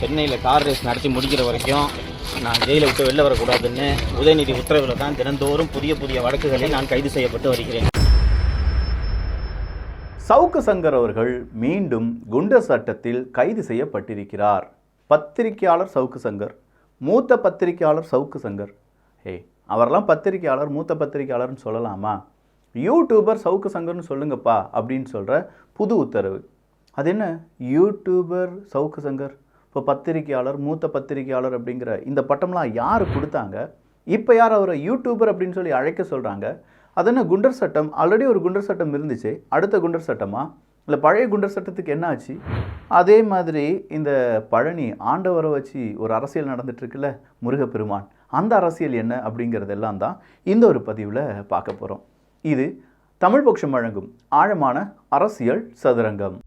சென்னையில் car race நடத்தி முடிக்கிற வரைக்கும் நான் ஜெயிலை விட்டு வெளில வரக்கூடாதுன்னு உதயநிதி உத்தரவில் தான் தினந்தோறும் புதிய புதிய வழக்குகளை நான் கைது செய்யப்பட்டு வருகிறேன். சவுக்கு சங்கர் அவர்கள் மீண்டும் குண்டர் சட்டத்தில் கைது செய்யப்பட்டிருக்கிறார். பத்திரிகையாளர் சவுக்கு சங்கர், மூத்த பத்திரிகையாளர் சவுக்கு சங்கர். அவரெல்லாம் பத்திரிகையாளர், மூத்த பத்திரிகையாளர்னு சொல்லலாமா? யூடியூபர் சவுக்கு சங்கர்னு சொல்லுங்கப்பா அப்படின்னு சொல்கிற புது உத்தரவு. அது என்ன யூடியூபர் சவுக்கு சங்கர், இப்போ பத்திரிகையாளர், மூத்த பத்திரிகையாளர் அப்படிங்கிற இந்த பட்டம்லாம் யார் கொடுத்தாங்க? இப்போ யார் அவரை யூடியூபர் அப்படின்னு சொல்லி அழைக்க சொல்கிறாங்க? அது என்ன குண்டர் சட்டம்? ஆல்ரெடி ஒரு குண்டர் சட்டம் இருந்துச்சு, அடுத்த குண்டர் சட்டமா? இல்லை பழைய குண்டர் சட்டத்துக்கு என்ன ஆச்சு? அதே மாதிரி இந்த பழனி ஆண்டவரை வச்சு ஒரு அரசியல் நடந்துட்டுருக்குல்ல, முருகப்பெருமான், அந்த அரசியல் என்ன அப்படிங்கிறதெல்லாம் தான் இந்த ஒரு பதிவில் பார்க்க போகிறோம். இது தமிழ் பக்ஷம் வழங்கும் ஆழமான அரசியல் சதுரங்கம்.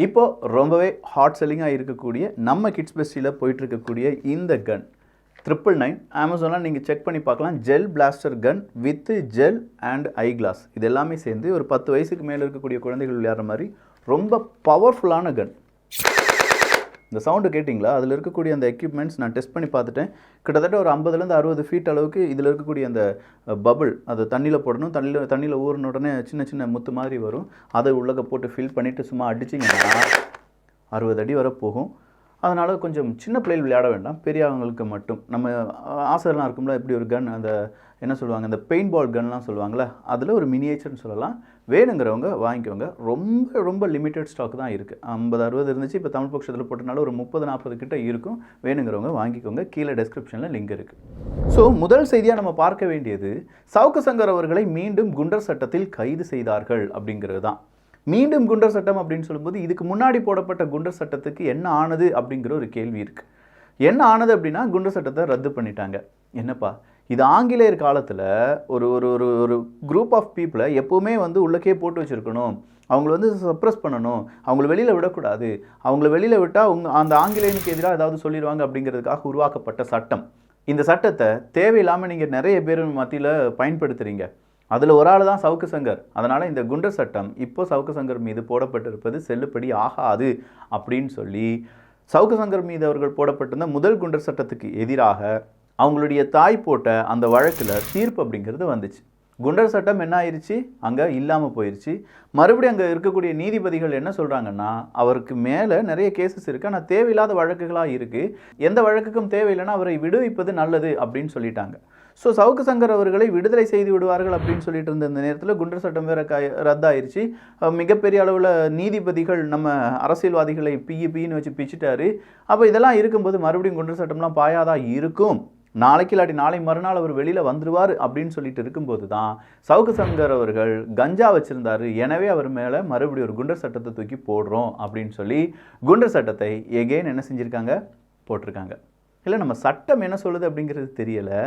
இப்போ ரொம்பவே ஹாட் செல்லிங்காக இருக்கக்கூடிய நம்ம கிட்ஸ் பெஸ்டியில் போயிட்டுருக்கக்கூடிய இந்த கன் 999 அமேசானில் நீங்கள் செக் பண்ணி பார்க்கலாம். Gel blaster gun with gel and eye glass, இது எல்லாமே சேர்ந்து ஒரு 10 வயசுக்கு மேலே இருக்கக்கூடிய குழந்தைகள் விளையாடுற மாதிரி ரொம்ப பவர்ஃபுல்லான கன். இந்த சவுண்டு கேட்டிங்களா? அதில் இருக்கக்கூடிய அந்த எக்யூப்மெண்ட்ஸ் நான் டெஸ்ட் பண்ணி பார்த்துட்டேன். கிட்டத்தட்ட ஒரு 50லேருந்து 60 ஃபீட் அளவுக்கு இதில் இருக்கக்கூடிய அந்த பபுள், அது தண்ணியில் போடணும். தண்ணியில் ஊறின உடனே சின்ன சின்ன முத்து மாதிரி வரும். அதை உள்ளே போட்டு ஃபில் பண்ணிவிட்டு சும்மா அடிச்சிங்கன்னா 60 அடி வரை போகும். அதனால் கொஞ்சம் சின்ன பிள்ளைகள் விளையாட வேண்டாம், பெரியவங்களுக்கு மட்டும். நம்ம ஆசைலாம் இருக்கும்ல, இப்படி ஒரு கன், அந்த என்ன சொல்லுவாங்க, அந்த பெயிண்ட் பால் கன்லாம் சொல்லுவாங்கள்ல, அதில் ஒரு மினியேச்சர்னு சொல்லலாம். வேணுங்கிறவங்க வாங்கிக்கோங்க. ரொம்ப ரொம்ப லிமிட்டட் ஸ்டாக் தான் இருக்குது. 50-60 இருந்துச்சு, இப்போ தமிழ் பட்சத்தில் போட்டனால ஒரு 30-40 கிட்ட இருக்கும். வேணுங்கிறவங்க வாங்கிக்கோங்க. கீழே டெஸ்கிரிப்ஷனில் லிங்க் இருக்குது. ஸோ முதல் செய்தியாக நம்ம பார்க்க வேண்டியது, சவுக்கு சங்கர் அவர்களை மீண்டும் குண்டர் சட்டத்தில் கைது செய்தார்கள் அப்படிங்கிறது தான். மீண்டும் குண்டர் சட்டம் அப்படின்னு சொல்லும்போது, இதுக்கு முன்னாடி போடப்பட்ட குண்டர் சட்டத்துக்கு என்ன ஆனது அப்படிங்கிற ஒரு கேள்வி இருக்குது. என்ன ஆனது அப்படின்னா, குண்டர் சட்டத்தை ரத்து பண்ணிட்டாங்க. என்னப்பா இது? ஆங்கிலேயர் காலத்தில் ஒரு ஒரு ஒரு ஒரு குரூப் ஆஃப் பீப்புளை எப்போவுமே உள்ளக்கே போட்டு வச்சுருக்கணும், அவங்கள சப்ரஸ் பண்ணணும், அவங்கள வெளியில் விடக்கூடாது, அவங்கள வெளியில் விட்டால் அந்த ஆங்கிலேயனுக்கு எதிராக ஏதாவது சொல்லிடுவாங்க அப்படிங்கிறதுக்காக உருவாக்கப்பட்ட சட்டம். இந்த சட்டத்தை தேவையில்லாமல் நீங்கள் நிறைய பேர் மத்தியில் பயன்படுத்துகிறீங்க. அதில் ஒரு ஆள் தான் சவுக்கு சங்கர். அதனால் இந்த குண்டர் சட்டம் இப்போ சவுக்கு சங்கர் மீது போடப்பட்டிருப்பது செல்லுபடி ஆகாது அப்படின்னு சொல்லி சவுக்கு சங்கர் மீது அவர்கள் போடப்பட்டிருந்த முதல் குண்டர் சட்டத்துக்கு எதிராக அவங்களுடைய தாய் போட்ட அந்த வழக்கில் தீர்ப்பு அப்படிங்கிறது வந்துச்சு. குண்டர் சட்டம் என்ன ஆயிடுச்சு? அங்கே இல்லாமல் போயிடுச்சு. மறுபடியும் அங்கே இருக்கக்கூடிய நீதிபதிகள் என்ன சொல்கிறாங்கன்னா, அவருக்கு மேலே நிறைய கேசஸ் இருக்குது, ஆனால் தேவையில்லாத வழக்குகளாக இருக்குது, எந்த வழக்குக்கும் தேவையில்லைன்னா அவரை விடுவிப்பது நல்லது அப்படின்னு சொல்லிட்டாங்க. ஸோ சவுக்கு சங்கர் அவர்களை விடுதலை செய்து விடுவார்கள் அப்படின்னு சொல்லிட்டு இருந்த இந்த நேரத்தில் குண்டர் சட்டம் வேறு ரத்தாயிருச்சு. மிகப்பெரிய அளவில் நீதிபதிகள் நம்ம அரசியல்வாதிகளை பின்னு வச்சு பிச்சுட்டாரு. அப்போ இதெல்லாம் இருக்கும்போது மறுபடியும் குண்டர் சட்டம்லாம் பாயாதா இருக்கும், நாளைக்கு இல்லாட்டி நாளை மறுநாள் அவர் வெளியில் வந்துடுவார் அப்படின்னு சொல்லிட்டு இருக்கும்போது தான் சவுக்கு சங்கர் அவர்கள் கஞ்சா வச்சுருந்தார். எனவே அவர் மேலே மறுபடியும் ஒரு குண்டர் சட்டத்தை தூக்கி போடுறோம் அப்படின்னு சொல்லி குண்டர் சட்டத்தை எகெயின் என்ன செஞ்சுருக்காங்க, போட்டிருக்காங்க. இல்லை நம்ம சட்டம் என்ன சொல்லுது அப்படிங்கிறது தெரியலை.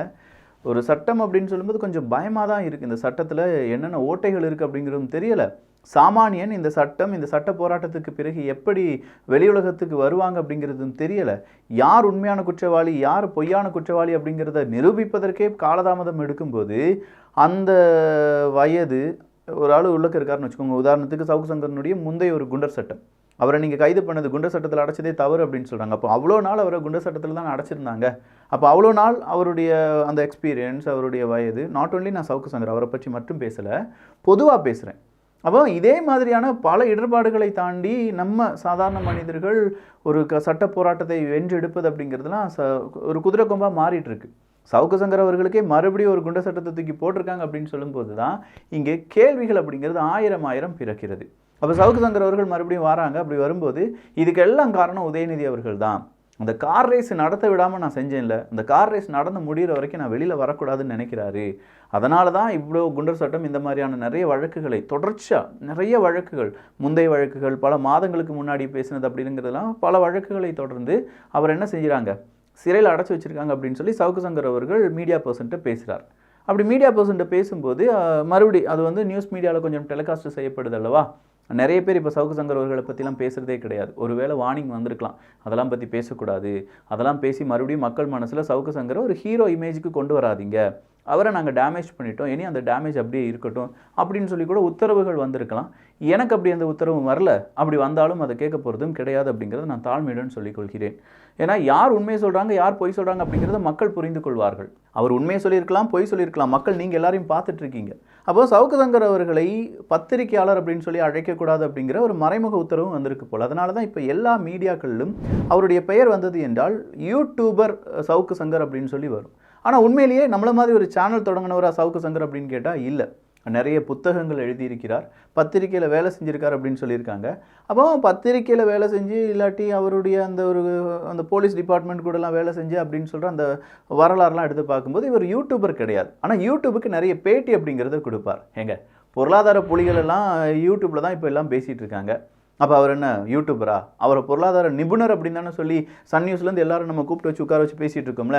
ஒரு சட்டம் அப்படின்னு சொல்லும்போது கொஞ்சம் பயமாக தான் இருக்குது. இந்த சட்டத்தில் என்னென்ன ஓட்டைகள் இருக்குது அப்படிங்கிறதும் தெரியலை. சாமானியன் இந்த சட்டம், இந்த சட்ட போராட்டத்துக்கு பிறகு எப்படி வெளியுலகத்துக்கு வருவாங்க அப்படிங்கிறதும் தெரியலை. யார் உண்மையான குற்றவாளி, யார் பொய்யான குற்றவாளி அப்படிங்கிறத நிரூபிப்பதற்கே காலதாமதம் எடுக்கும்போது, அந்த வயது ஒரு ஆள் உள்ளக்க இருக்காருன்னு வச்சுக்கோங்க. உதாரணத்துக்கு சவுக்கு சங்கரனுடைய முந்தைய ஒரு குண்டர் சட்டம், அவரை நீங்கள் கைது பண்ணது குண்டர் சட்டத்தில் அடைச்சதே தவறு அப்படின்னு சொல்கிறாங்க. அப்போ அவ்வளோ நாள் அவரை குண்டர் சட்டத்தில் தான் அடைச்சிருந்தாங்க. அப்போ அவ்வளோ நாள் அவருடைய அந்த எக்ஸ்பீரியன்ஸ், அவருடைய வயது, நாட் ஓன்லி நான் சவுக்கு சங்கர் அவரை பற்றி மட்டும் பேசலை, பொதுவாக பேசுகிறேன். அப்போ இதே மாதிரியான பல இடர்பாடுகளை தாண்டி நம்ம சாதாரண மனிதர்கள் ஒரு சட்ட போராட்டத்தை வென்றெடுப்பது அப்படிங்கிறதுலாம் ஒரு குதிரை கொம்பாக மாறிட்டுருக்கு. சவுக்கு சங்கர் அவர்களுக்கே மறுபடியும் ஒரு குண்டர் சட்டத்தை தூக்கி போட்டிருக்காங்க அப்படின்னு சொல்லும்போது தான் இங்கே கேள்விகள் அப்படிங்கிறது ஆயிரம் பிறக்கிறது. அப்போ சவுக்கு சங்கர் அவர்கள் மறுபடியும் வராங்க. அப்படி வரும்போது இதுக்கெல்லாம் காரணம் உதயநிதி அவர்கள் தான். அந்த கார் ரேஸ் நடத்த விடாமல் நான் செஞ்சேன்ல, அந்த கார் ரேஸ் நடந்து முடிகிற வரைக்கும் நான் வெளியில் வரக்கூடாதுன்னு நினைக்கிறாரு. அதனால தான் இவ்வளோ குண்டர் சட்டம், இந்த மாதிரியான நிறைய வழக்குகளை தொடர்ச்சியாக, நிறைய வழக்குகள், முந்தைய வழக்குகள், பல மாதங்களுக்கு முன்னாடி பேசினது அப்படிங்கிறதெல்லாம் பல வழக்குகளை தொடர்ந்து அவர் என்ன செஞ்சுறாங்க, சிறையில் அடைச்சி வச்சுருக்காங்க அப்படின்னு சொல்லி சவுக்கு சங்கர் அவர்கள் மீடியா பர்சன்ட்ட பேசுகிறார். அப்படி மீடியா பர்சன்ட்ட பேசும்போது மறுபடியும் அது நியூஸ் மீடியாவில் கொஞ்சம் டெலிகாஸ்ட் செய்யப்படுது அல்லவா. நிறைய பேர் இப்போ சவுக்கு சங்கர் அவர்களை பற்றிலாம் பேசுகிறதே கிடையாது. ஒருவேளை வார்னிங் வந்திருக்கலாம், அதெல்லாம் பற்றி பேசக்கூடாது, அதெல்லாம் பேசி மறுபடியும் மக்கள் மனசில் சவுக்கு சங்கரை ஒரு ஹீரோ இமேஜுக்கு கொண்டு வராதிங்க, அவரை நாங்கள் டேமேஜ் பண்ணிட்டோம், இனி அந்த டேமேஜ் அப்படியே இருக்கட்டும் அப்படின்னு சொல்லி கூட உத்தரவுகள் வந்திருக்கலாம். எனக்கு அப்படி அந்த உத்தரவு வரல. அப்படி வந்தாலும் அதை கேட்க போகிறதும் கிடையாது அப்படிங்கிறத நான் தாழ்மையுடன் சொல்லிக்கொள்கிறேன். ஏன்னா யார் உண்மையை சொல்கிறாங்க, யார் பொய் சொல்கிறாங்க அப்படிங்கிறத மக்கள் புரிந்து கொள்வார்கள். அவர் உண்மையை சொல்லியிருக்கலாம், பொய் சொல்லியிருக்கலாம். மக்கள் நீங்கள் எல்லாரையும் பார்த்துட்ருக்கீங்க. அப்போது சவுக்கு சங்கர் அவர்களை பத்திரிகையாளர் அப்படின்னு சொல்லி அழைக்கக்கூடாது அப்படிங்கிற ஒரு மறைமுக உத்தரவும் வந்திருக்கு போல். அதனால தான் இப்போ எல்லா மீடியாக்களிலும் அவருடைய பெயர் வந்தது என்றால் யூடியூபர் சவுக்கு சங்கர் அப்படின்னு சொல்லி வரும். ஆனால் உண்மையிலேயே நம்மள மாதிரி ஒரு சேனல் தொடங்கினவரா சவுக்கு சங்கர் அப்படின்னு கேட்டால் இல்லை. நிறைய புத்தகங்கள் எழுதியிருக்கிறார், பத்திரிக்கையில் வேலை செஞ்சுருக்கார் அப்படின்னு சொல்லியிருக்காங்க. அப்போ பத்திரிக்கையில் வேலை செஞ்சு இல்லாட்டி அவருடைய அந்த போலீஸ் டிபார்ட்மெண்ட் கூடலாம் வேலை செஞ்சு அப்படின்னு சொல்கிற அந்த வரலாறுலாம் எடுத்து பார்க்கும்போது இவர் யூடியூபர் கிடையாது. ஆனால் யூடியூபுக்கு நிறைய பேட்டி அப்படிங்கிறத கொடுப்பார். பொருளாதார புலிகள் எல்லாம் யூடியூப்பில் தான் இப்போ எல்லாம் பேசிகிட்டு இருக்காங்க. அப்போ அவர் என்ன யூடியூபரா? அவரை பொருளாதார நிபுணர் அப்படின்னு தானே சொல்லி சன் நியூஸ்லேருந்து எல்லாரும் நம்ம கூப்பிட்டு வச்சு உட்கார வச்சு பேசிகிட்டு இருக்கோம்ல.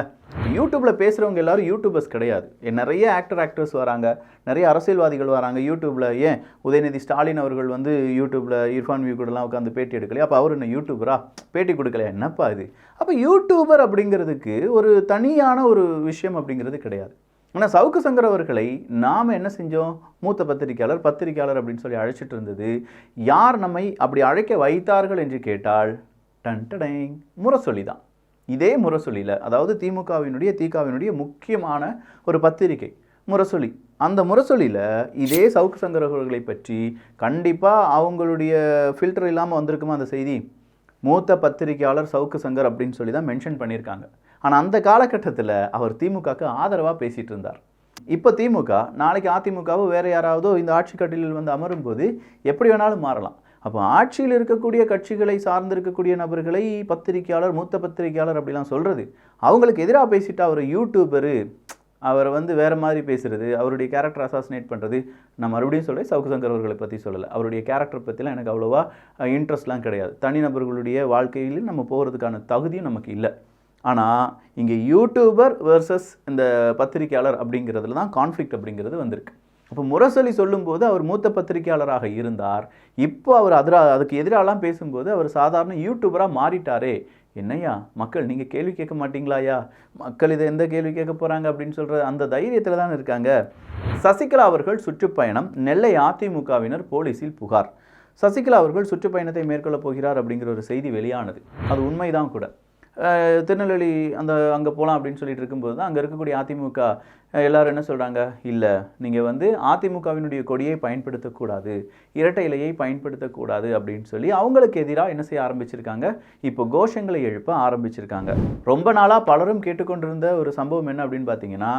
யூடியூப்பில் பேசுகிறவங்க எல்லாரும் யூடியூபர்ஸ் கிடையாது. நிறைய ஆக்டர்ஸ் வராங்க, நிறைய அரசியல்வாதிகள் வராங்க யூடியூப்பில். ஏன் உதயநிதி ஸ்டாலின் அவர்கள் யூடியூப்பில் இர்ஃபான் வியூ கூடலாம் உட்காந்து பேட்டி எடுக்கலையா? அப்போ அவர் என்ன யூடியூபரா? பேட்டி கொடுக்கலையா? என்னப்பா இது? அப்போ யூடியூபர் அப்படிங்கிறதுக்கு ஒரு தனியான ஒரு விஷயம் அப்படிங்கிறது கிடையாது. ஆனால் சவுக்கு சங்கர் அவர்களை நாம் என்ன செஞ்சோம்? மூத்த பத்திரிகையாளர் அப்படின்னு சொல்லி அழைச்சிட்டு இருந்தது யார்? நம்மை அப்படி அழைக்க வைத்தார்கள் என்று கேட்டால் டன்டடைங் முரசொலி தான். இதே முரசொலியில், அதாவது திகாவினுடைய முக்கியமான ஒரு பத்திரிகை முரசொலி. அந்த முரசொலியில் இதே சவுக்கு சங்கர் அவர்களை பற்றி கண்டிப்பாக அவங்களுடைய ஃபில்டர் இல்லாமல் வந்திருக்குமா அந்த செய்தி? மூத்த பத்திரிகையாளர் சவுக்கு சங்கர் அப்படின்னு சொல்லி தான் மென்ஷன் பண்ணியிருக்காங்க. ஆனால் அந்த காலகட்டத்தில் அவர் திமுகவுக்கு ஆதரவாக பேசிகிட்டு இருந்தார். இப்போ திமுக நாளைக்கு அதிமுகவோ வேறு யாராவதோ இந்த ஆட்சி கட்டிலில் அமரும் போது எப்படி வேணாலும் மாறலாம். அப்போ ஆட்சியில் இருக்கக்கூடிய கட்சிகளை சார்ந்திருக்கக்கூடிய நபர்களை பத்திரிகையாளர், மூத்த பத்திரிகையாளர் அப்படிலாம் சொல்கிறது, அவங்களுக்கு எதிராக பேசிட்டு அவர் யூடியூபரு, அவரை வேறு மாதிரி பேசுகிறது, அவருடைய கேரக்டர் அசாசினேட் பண்ணுறது. நான் மறுபடியும் சொல்கிறேன், சவுக்கு சங்கர் அவர்களை பற்றி சொல்லலை. அவருடைய கேரக்டர் பற்றிலாம் எனக்கு அவ்வளோவா இன்ட்ரெஸ்ட்லாம் கிடையாது. தனிநபர்களுடைய வாழ்க்கையில் நம்ம போகிறதுக்கான தகுதியும் நமக்கு இல்லை. ஆனால் இங்கே யூடியூபர் வர்சஸ் இந்த பத்திரிகையாளர் அப்படிங்கிறதுல தான் கான்ஃப்ளிக்ட் அப்படிங்கிறது வந்திருக்கு. அப்போ முரசொலி சொல்லும்போது அவர் மூத்த பத்திரிகையாளராக இருந்தார். இப்போ அவர் அதுக்கு எதிராலாம் பேசும்போது அவர் சாதாரண யூடியூபராக மாறிட்டாரே. என்னையா மக்கள், நீங்கள் கேள்வி கேட்க மாட்டீங்களாயா? மக்கள் இதை எந்த கேள்வி கேட்க போகிறாங்க அப்படின்னு சொல்கிற அந்த தைரியத்தில் தான் இருக்காங்க. சசிகலா அவர்கள் சுற்றுப்பயணம், நெல்லை அதிமுகவினர் போலீஸில் புகார். சசிகலா அவர்கள் சுற்றுப்பயணத்தை மேற்கொள்ளப் போகிறார் அப்படிங்கிற ஒரு செய்தி வெளியானது. அது உண்மைதான் கூட. திருநெல்வேலி அங்கே போகலாம் அப்படின்னு சொல்லிட்டு இருக்கும்போது தான் அங்கே இருக்கக்கூடிய அதிமுக எல்லாரும் என்ன சொல்கிறாங்க? இல்லை, நீங்கள் அதிமுகவினுடைய கொடியை பயன்படுத்தக்கூடாது, இரட்டை இலையை பயன்படுத்தக்கூடாது அப்படின்னு சொல்லி அவங்களுக்கு எதிராக என்ன செய்ய ஆரம்பிச்சிருக்காங்க? இப்போ கோஷங்களை எழுப்ப ஆரம்பிச்சிருக்காங்க. ரொம்ப நாளாக பலரும் கேட்டுக்கொண்டிருந்த ஒரு சம்பவம் என்ன அப்படின்னு பார்த்தீங்கன்னா,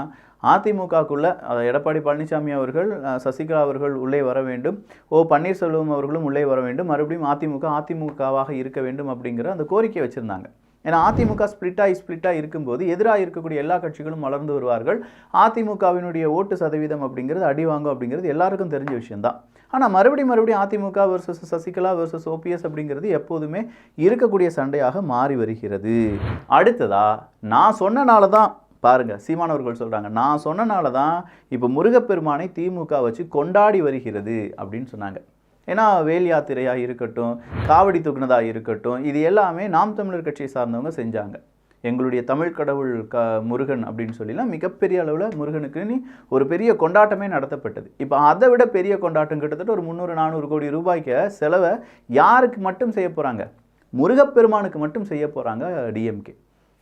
அதிமுகக்குள்ளே எடப்பாடி பழனிசாமி அவர்கள், சசிகலா அவர்கள் உள்ளே வர வேண்டும், பன்னீர்செல்வம் அவர்களும் உள்ளே வர வேண்டும், மறுபடியும் அதிமுகவாக இருக்க வேண்டும் அப்படிங்கிற அந்த கோரிக்கை வச்சுருந்தாங்க. ஏன்னா அதிமுக ஸ்பிளிட்டாக இருக்கும்போது எதிராக இருக்கக்கூடிய எல்லா கட்சிகளும் வளர்ந்து வருவார்கள். அதிமுகவினுடைய ஓட்டு சதவீதம் அப்படிங்கிறது அடிவாங்கும் அப்படிங்கிறது எல்லாருக்கும் தெரிஞ்ச விஷயம்தான். ஆனால் மறுபடியும் AIADMK versus Sasikala versus OPS அப்படிங்கிறது எப்போதுமே இருக்கக்கூடிய சண்டையாக மாறி வருகிறது. அடுத்ததா நான் சொன்னனால தான் பாருங்க, சீமானவர்கள் சொல்கிறாங்க, நான் சொன்னனால தான் இப்போ முருகப்பெருமானை திமுக வச்சு கொண்டாடி வருகிறது அப்படின்னு சொன்னாங்க. ஏன்னா வேல் யாத்திரையாக இருக்கட்டும், காவடி தூக்குனதாக இருக்கட்டும், இது எல்லாமே நாம் தமிழர் கட்சியை சார்ந்தவங்க செஞ்சாங்க. எங்களுடைய தமிழ் கடவுள் முருகன் அப்படின்னு சொல்லிலாம் மிகப்பெரிய அளவில் முருகனுக்குன்னு ஒரு பெரிய கொண்டாட்டமே நடத்தப்பட்டது. இப்போ அதை விட பெரிய கொண்டாட்டம் கிட்டத்தட்ட ஒரு 300-400 கோடி ரூபாய்க்கு செலவை யாருக்கு மட்டும் செய்ய போகிறாங்க? முருகப்பெருமானுக்கு மட்டும் செய்ய போகிறாங்க டிஎம்கே.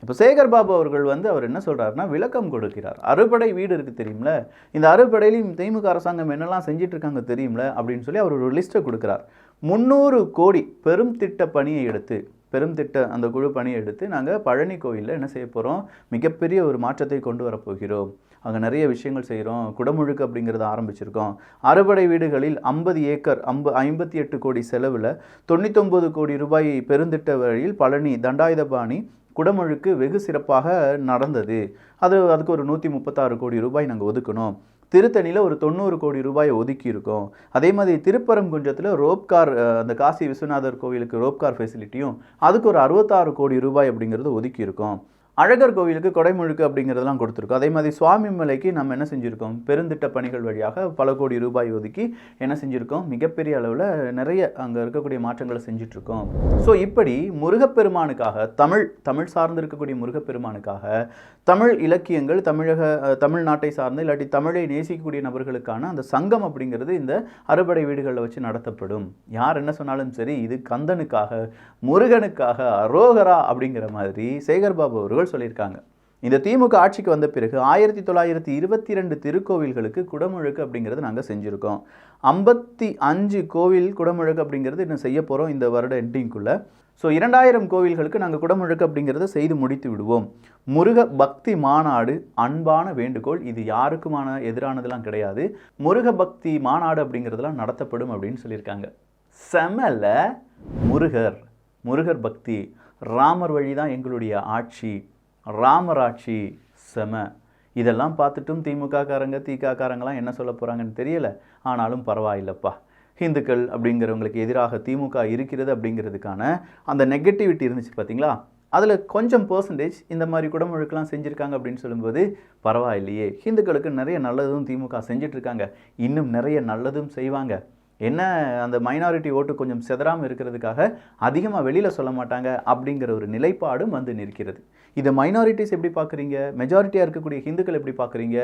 இப்போ சேகர் பாபு அவர்கள் அவர் என்ன சொல்கிறாருன்னா, விளக்கம் கொடுக்கிறார். அறுபடை வீடு இருக்குது தெரியும்ல, இந்த அறுபடையிலையும் திமுக அரசாங்கம் என்னெல்லாம் செஞ்சுட்டு இருக்காங்க தெரியும்ல அப்படின்னு சொல்லி அவர் ஒரு லிஸ்ட்டை கொடுக்குறார். 300 கோடி பெரும் திட்ட அந்த குழு பணியை எடுத்து நாங்கள் பழனி கோயிலில் என்ன செய்ய போகிறோம்? மிகப்பெரிய ஒரு மாற்றத்தை கொண்டு வரப்போகிறோம். அங்கே நிறைய விஷயங்கள் செய்கிறோம். குடமுழுக்கு அப்படிங்கிறத ஆரம்பிச்சிருக்கோம். அறுபடை வீடுகளில் 50 ஏக்கர் 58 கோடி செலவில் 99 கோடி ரூபாய் பெருந்திட்ட வழியில் பழனி தண்டாயுதபாணி குடமுழுக்கு வெகு சிறப்பாக நடந்தது. அதுக்கு ஒரு 136 கோடி ரூபாய் நாங்கள் ஒதுக்கணும். திருத்தணியில் ஒரு 90 கோடி ரூபாயை ஒதுக்கி இருக்கோம். அதே மாதிரி திருப்பரங்குன்றத்தில் ரோப்கார், அந்த காசி விஸ்வநாதர் கோவிலுக்கு ரோப்கார் ஃபெசிலிட்டியும் அதுக்கு ஒரு 66 கோடி ரூபாய் அப்படிங்கிறது ஒதுக்கி இருக்கோம். அழகர் கோவிலுக்கு கொடைமுழுக்கு அப்படிங்கிறதெல்லாம் கொடுத்துருக்கோம். அதே மாதிரி சுவாமி மலைக்கு நம்ம என்ன செஞ்சுருக்கோம்? பெருந்திட்ட பணிகள் வழியாக பல கோடி ரூபாய் ஒதுக்கி என்ன செஞ்சுருக்கோம்? மிகப்பெரிய அளவில் நிறைய அங்கே இருக்கக்கூடிய மாற்றங்களை செஞ்சிட்ருக்கோம். ஸோ இப்படி முருகப்பெருமானுக்காக தமிழ் சார்ந்து இருக்கக்கூடிய முருகப்பெருமானுக்காக தமிழ் இலக்கியங்கள் தமிழ்நாட்டை சார்ந்த இல்லாட்டி தமிழை நேசிக்கக்கூடிய நபர்களுக்கான அந்த சங்கம் அப்படிங்கிறது இந்த அறுபடை வீடுகளில் வச்சு நடத்தப்படும். யார் என்ன சொன்னாலும் சரி, இது கந்தனுக்காக, முருகனுக்காக, அரோகரா அப்படிங்கிற மாதிரி சேகர்பாபு அவர்கள் சொல்லியிருக்காங்க. இந்த திமுக ஆட்சிக்கு வந்த பிறகு 1922 திருக்கோவில்களுக்கு குடமுழுக்கு அப்படிங்கிறது நாங்கள் செஞ்சுருக்கோம். 55 கோவில் குடமுழுக்கு அப்படிங்கிறது இன்னும் செய்ய போகிறோம் இந்த வருட எண்டிங்குள்ளே. ஸோ 2000 கோவில்களுக்கு நாங்கள் குடமுழுக்கு அப்படிங்கிறத செய்து முடித்து விடுவோம். முருக பக்தி மாநாடு அன்பான வேண்டுகோள், இது யாருக்குமான எதிரானதெல்லாம் கிடையாது. முருக பக்தி மாநாடு அப்படிங்கிறதெல்லாம் நடத்தப்படும் அப்படின்னு சொல்லியிருக்காங்க. செமல்ல முருகர் பக்தி, ராமர் வழி தான் எங்களுடைய ஆட்சி, ராமராட்சி செம. இதெல்லாம் பார்த்துட்டும் திமுககாரங்க திகாரங்களாம் என்ன சொல்ல போகிறாங்கன்னு தெரியல. ஆனாலும் பரவாயில்லப்பா, ஹிந்துக்கள் அப்படிங்கிறவங்களுக்கு எதிராக திமுக இருக்கிறது அப்படிங்கிறதுக்கான அந்த நெகட்டிவிட்டி இருந்துச்சு பார்த்தீங்களா, அதில் கொஞ்சம் பர்சன்டேஜ் இந்த மாதிரி குடமுழுக்கெல்லாம் செஞ்சுருக்காங்க அப்படின்னு சொல்லும்போது பரவாயில்லையே. ஹிந்துக்களுக்கு நிறைய நல்லதும் திமுக செஞ்சிட்ருக்காங்க, இன்னும் நிறைய நல்லதும் செய்வாங்க. என்ன அந்த மைனாரிட்டி ஓட்டு கொஞ்சம் செதறாமல் இருக்கிறதுக்காக அதிகமாக வெளியில் சொல்ல மாட்டாங்க அப்படிங்கிற ஒரு நிலைப்பாடும் வந்து நிற்கிறது. இதை மைனாரிட்டிஸ் எப்படி பார்க்குறீங்க, மெஜாரிட்டியாக இருக்கக்கூடிய ஹிந்துக்கள் எப்படி பார்க்குறீங்க?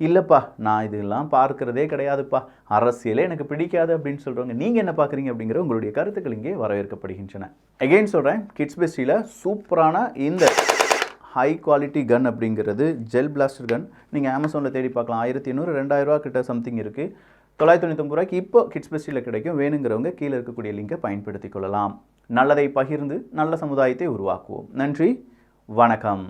இல்லைப்பா நான் இதெல்லாம் பார்க்குறதே கிடையாதுப்பா, அரசியலே எனக்கு பிடிக்காது அப்படின்னு சொல்கிறவங்க நீங்கள் என்ன பார்க்குறீங்க அப்படிங்கிற உங்களுடைய கருத்துக்கள் இங்கே வரவேற்கப்படுகின்றன. எகெயின் சொல்கிறேன், கிட்ஸ் பெஸ்டியில் சூப்பரான இந்த ஹை குவாலிட்டி கன் அப்படிங்கிறது ஜெல் பிளாஸ்டர் கன் நீங்கள் அமேசானில் தேடி பார்க்கலாம். 1800-2000 ரூபா கிட்ட சம்திங் இருக்குது. 999 ரூபாய்க்கு இப்போ கிட்ஸ் பெஸ்டியில் கிடைக்கும். வேணுங்கிறவங்க கீழே இருக்கக்கூடிய லிங்கை பயன்படுத்தி கொள்ளலாம். நல்லதை பகிர்ந்து நல்ல சமுதாயத்தை உருவாக்குவோம். நன்றி, வணக்கம்.